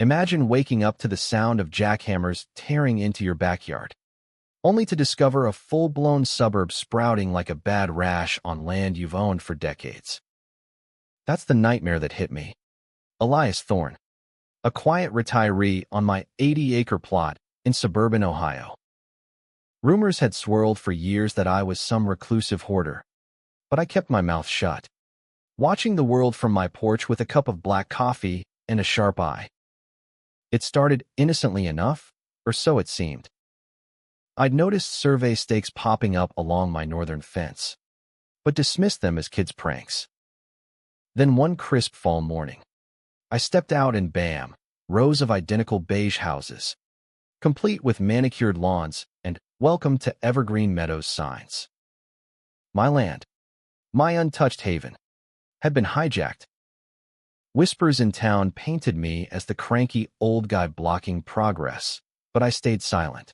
Imagine waking up to the sound of jackhammers tearing into your backyard, only to discover a full-blown suburb sprouting like a bad rash on land you've owned for decades. That's the nightmare that hit me. Elias Thorne, a quiet retiree on my 80-acre plot in suburban Ohio. Rumors had swirled for years that I was some reclusive hoarder, but I kept my mouth shut, watching the world from my porch with a cup of black coffee and a sharp eye. It started innocently enough, or so it seemed. I'd noticed survey stakes popping up along my northern fence, but dismissed them as kids' pranks. Then one crisp fall morning, I stepped out and bam, rows of identical beige houses, complete with manicured lawns and "Welcome to Evergreen Meadows" signs. My land, my untouched haven, had been hijacked. Whispers in town painted me as the cranky old guy blocking progress, but I stayed silent,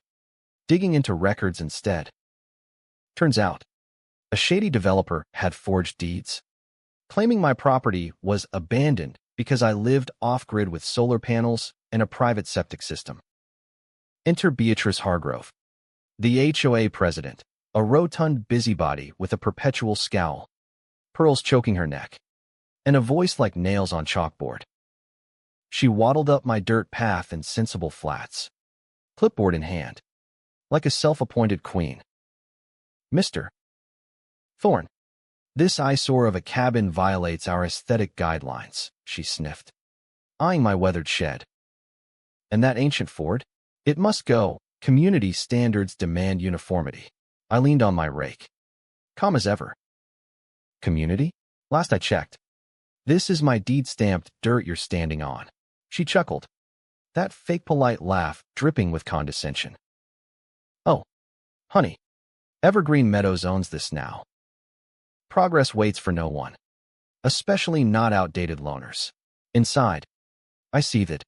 digging into records instead. Turns out, a shady developer had forged deeds, claiming my property was abandoned because I lived off-grid with solar panels and a private septic system. Enter Beatrice Hargrove, the HOA president, a rotund busybody with a perpetual scowl, pearls choking her neck, and a voice like nails on chalkboard. She waddled up my dirt path in sensible flats, clipboard in hand, like a self-appointed queen. "Mr. Thorne, this eyesore of a cabin violates our aesthetic guidelines," she sniffed, eyeing my weathered shed. "And that ancient Ford? It must go. Community standards demand uniformity." I leaned on my rake. Calm as ever. "Community? Last I checked. This is my deed-stamped dirt you're standing on." She chuckled, that fake polite laugh dripping with condescension. "Oh, honey, Evergreen Meadows owns this now. Progress waits for no one, especially not outdated loaners." Inside, I seethed,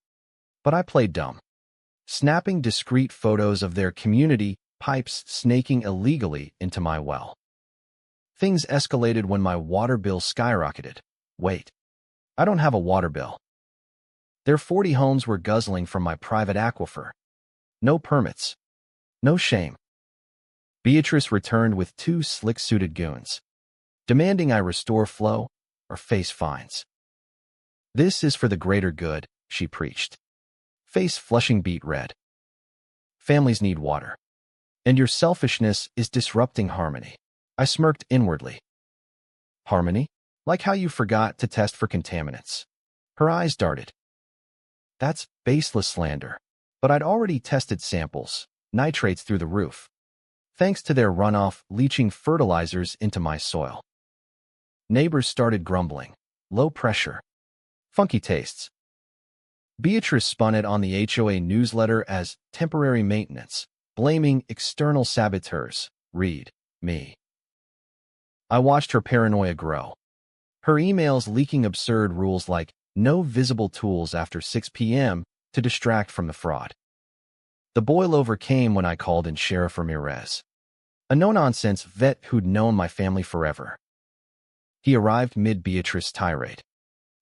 but I played dumb, snapping discreet photos of their community pipes snaking illegally into my well. Things escalated when my water bill skyrocketed. Wait, I don't have a water bill. Their 40 homes were guzzling from my private aquifer. No permits. No shame. Beatrice returned with 2 slick-suited goons, demanding I restore flow or face fines. "This is for the greater good," she preached, face flushing beet red. "Families need water, and your selfishness is disrupting harmony." I smirked inwardly. "Harmony? Like how you forgot to test for contaminants." Her eyes darted. That's baseless slander, but I'd already tested samples, nitrates through the roof, thanks to their runoff leaching fertilizers into my soil. Neighbors started grumbling. Low pressure. Funky tastes. Beatrice spun it on the HOA newsletter as temporary maintenance, blaming external saboteurs. Read me. I watched her paranoia grow, her emails leaking absurd rules like no visible tools after 6 p.m. to distract from the fraud. The boil-over came when I called in Sheriff Ramirez, a no-nonsense vet who'd known my family forever. He arrived mid-Beatrice's tirade,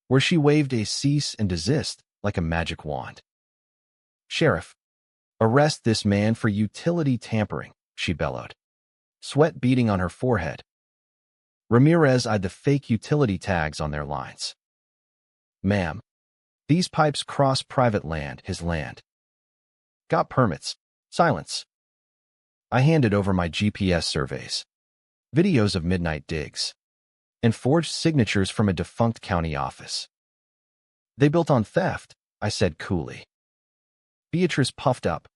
where she waved a cease and desist like a magic wand. "Sheriff, arrest this man for utility tampering," she bellowed, sweat beading on her forehead. Ramirez eyed the fake utility tags on their lines. "Ma'am, these pipes cross private land, his land." "Got permits." Silence. I handed over my GPS surveys, videos of midnight digs, and forged signatures from a defunct county office. "They built on theft," I said coolly. Beatrice puffed up.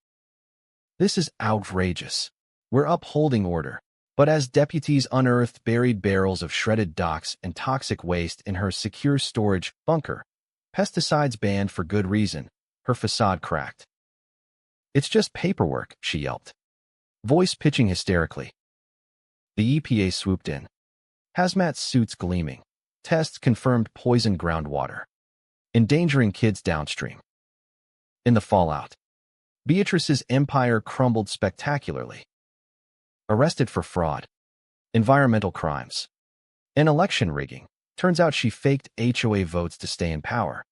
"This is outrageous. We're upholding order." But as deputies unearthed buried barrels of shredded docks and toxic waste in her secure storage bunker, pesticides banned for good reason, her facade cracked. "It's just paperwork," she yelped, voice pitching hysterically. The EPA swooped in, hazmat suits gleaming. Tests confirmed poisoned groundwater, endangering kids downstream. In the fallout, Beatrice's empire crumbled spectacularly. Arrested for fraud, environmental crimes, and election rigging. Turns out she faked HOA votes to stay in power.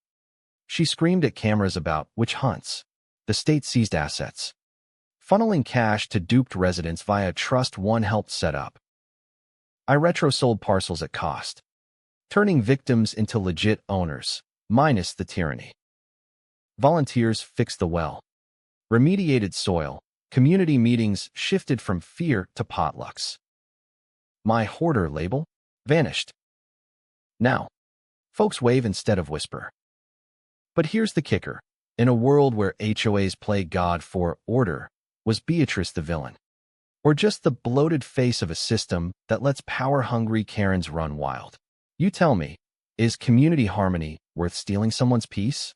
She screamed at cameras about witch hunts. The state seized assets, funneling cash to duped residents via trust one helped set up. I retro-sold parcels at cost, turning victims into legit owners, minus the tyranny. Volunteers fixed the well, remediated soil, community meetings shifted from fear to potlucks. My hoarder label vanished. Now, folks wave instead of whisper. But here's the kicker. In a world where HOAs play God for order, was Beatrice the villain? Or just the bloated face of a system that lets power-hungry Karens run wild? You tell me, is community harmony worth stealing someone's peace?